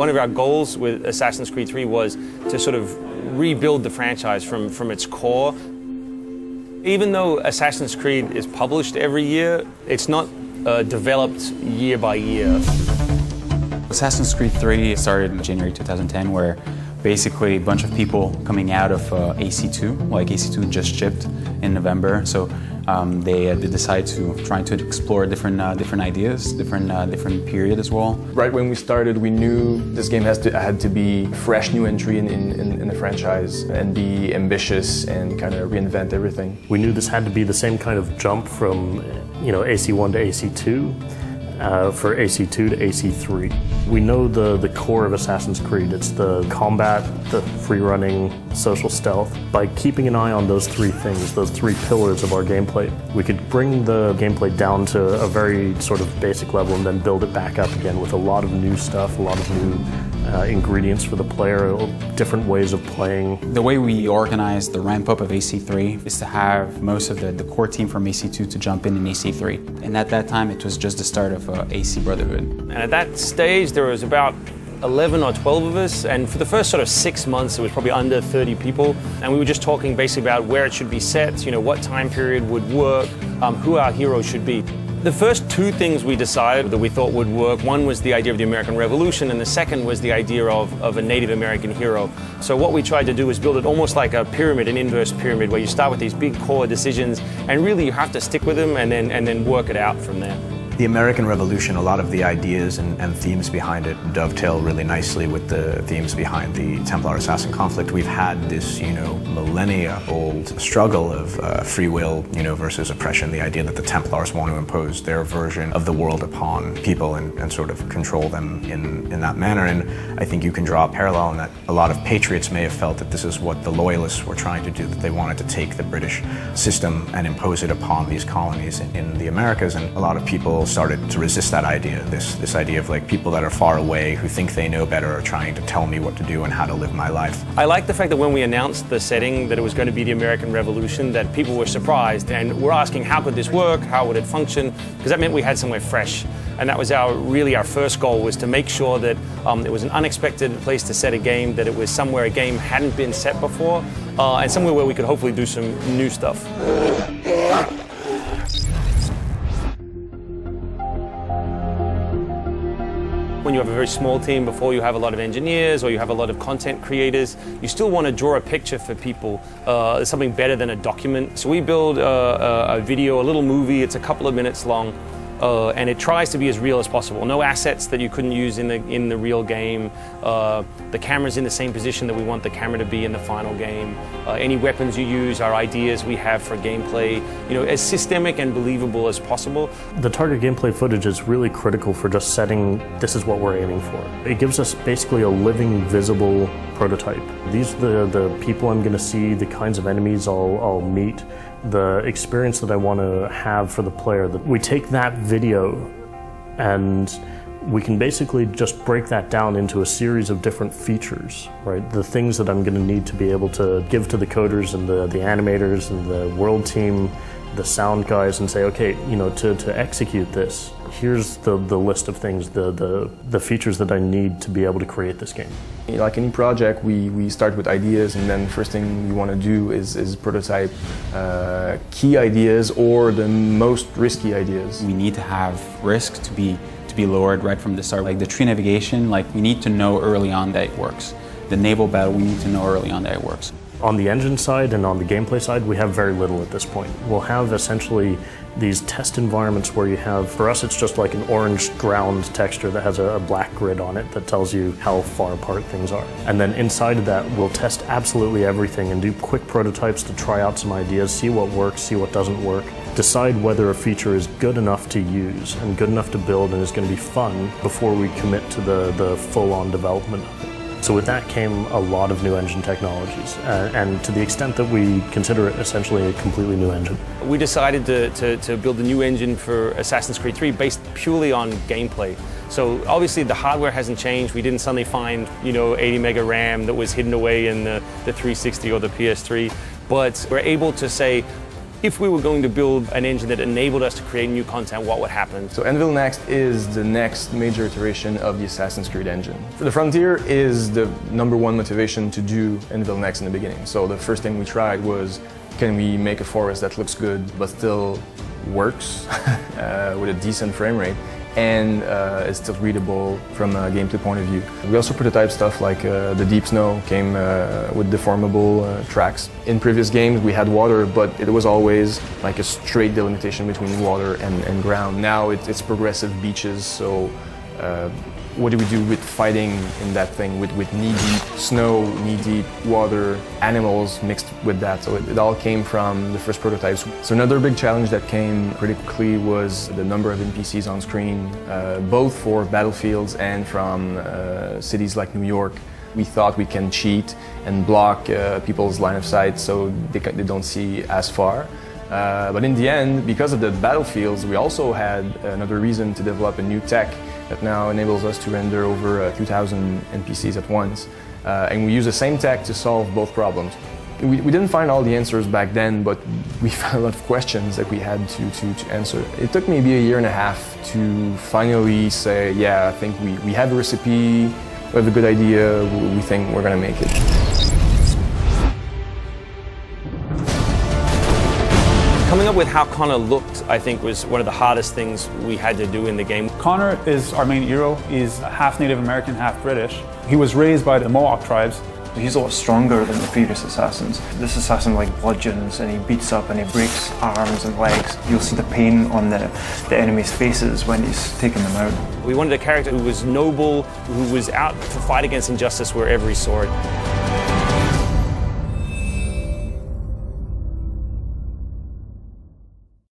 One of our goals with Assassin's Creed 3 was to sort of rebuild the franchise from its core. Even though Assassin's Creed is published every year, it's not developed year by year. Assassin's Creed 3 started in January 2010, where basically a bunch of people coming out of AC2, like AC2 just shipped in November, so they decided to try to explore different ideas, different period as well. Right when we started, we knew this game had to be a fresh new entry in the franchise and be ambitious and kind of reinvent everything. We knew this had to be the same kind of jump from AC1 to AC2. For AC2 to AC3. We know the core of Assassin's Creed. It's the combat, the free-running, social stealth. By keeping an eye on those three things, those three pillars of our gameplay, we could bring the gameplay down to a very sort of basic level and then build it back up again with a lot of new stuff, a lot of new ingredients for the player, different ways of playing. The way we organized the ramp-up of AC3 is to have most of the core team from AC2 to jump in AC3. And at that time, it was just the start of AC Brotherhood. And at that stage, there was about 11 or 12 of us, and for the first sort of 6 months, it was probably under 30 people. And we were just talking basically about where it should be set, what time period would work, who our heroes should be. The first two things we decided that we thought would work, one was the idea of the American Revolution, and the second was the idea of a Native American hero. So what we tried to do was build it almost like a pyramid, an inverse pyramid, where you start with these big core decisions, and really you have to stick with them and then work it out from there. The American Revolution, a lot of the ideas and themes behind it dovetail really nicely with the themes behind the Templar-Assassin conflict. We've had this, millennia-old struggle of free will, versus oppression. The idea that the Templars want to impose their version of the world upon people and sort of control them in that manner. And I think you can draw a parallel in that a lot of patriots may have felt that this is what the Loyalists were trying to do, that they wanted to take the British system and impose it upon these colonies in the Americas. And a lot of people started to resist that idea, this idea of like people that are far away who think they know better are trying to tell me what to do and how to live my life. I like the fact that when we announced the setting that it was going to be the American Revolution, that people were surprised and were asking how could this work, how would it function, because that meant we had somewhere fresh. And that was really our first goal, was to make sure that it was an unexpected place to set a game, that it was somewhere a game hadn't been set before, and somewhere where we could hopefully do some new stuff. When you have a very small team, before you have a lot of engineers or you have a lot of content creators, you still want to draw a picture for people, something better than a document. So we build a video, a little movie, it's a couple of minutes long, and it tries to be as real as possible. No assets that you couldn't use in the real game. The camera's in the same position that we want the camera to be in the final game. Any weapons you use are ideas we have for gameplay, as systemic and believable as possible. The target gameplay footage is really critical for just setting, this is what we're aiming for. It gives us basically a living, visible prototype. These are the people I'm going to see, the kinds of enemies I'll meet, the experience that I want to have for the player. We take that video and we can basically just break that down into a series of different features, right? The things that I'm going to need to be able to give to the coders and the animators and the world team, the sound guys, and say, okay, to execute this, here's the list of things, the features that I need to be able to create this game. Like any project, we start with ideas, and then first thing you want to do is prototype key ideas or the most risky ideas. We need to have risk to be lowered right from the start. Like the tree navigation, we need to know early on that it works. The naval battle, we need to know early on that it works. On the engine side and on the gameplay side, we have very little at this point. We'll have essentially these test environments where you have, for us it's just like an orange ground texture that has a black grid on it that tells you how far apart things are. And then inside of that, we'll test absolutely everything and do quick prototypes to try out some ideas, see what works, see what doesn't work, decide whether a feature is good enough to use and good enough to build and is going to be fun before we commit to the full-on development of it. So with that came a lot of new engine technologies, and to the extent that we consider it essentially a completely new engine. We decided to build a new engine for Assassin's Creed 3 based purely on gameplay. So obviously the hardware hasn't changed. We didn't suddenly find 80 mega RAM that was hidden away in the 360 or the PS3, but we're able to say, if we were going to build an engine that enabled us to create new content, what would happen? So Anvil Next is the next major iteration of the Assassin's Creed engine. The Frontier is the #1 motivation to do Anvil Next in the beginning. So the first thing we tried was, can we make a forest that looks good but still works with a decent frame rate and is still readable from a gameplay point of view. We also prototype stuff like the Deep Snow came with deformable tracks. In previous games we had water, but it was always like a straight delimitation between water and ground. Now it's progressive beaches, so what do we do with fighting in that thing with knee-deep snow, knee-deep water, animals mixed with that? So it all came from the first prototypes. So another big challenge that came pretty quickly was the number of NPCs on screen, both for battlefields and from cities like New York. We thought we can cheat and block people's line of sight so they don't see as far. But in the end, because of the battlefields, we also had another reason to develop a new tech that now enables us to render over 2,000 NPCs at once. And we use the same tech to solve both problems. We didn't find all the answers back then, but we found a lot of questions that we had to answer. It took maybe a year and a half to finally say, yeah, I think we have a recipe, we have a good idea, we think we're gonna make it. Coming up with how Connor looked, I think, was one of the hardest things we had to do in the game. Connor is our main hero. He's half Native American, half British. He was raised by the Mohawk tribes. He's a lot stronger than the previous assassins. This assassin like bludgeons and he beats up and he breaks arms and legs. You'll see the pain on the enemy's faces when he's taking them out. We wanted a character who was noble, who was out to fight against injustice wherever he saw it.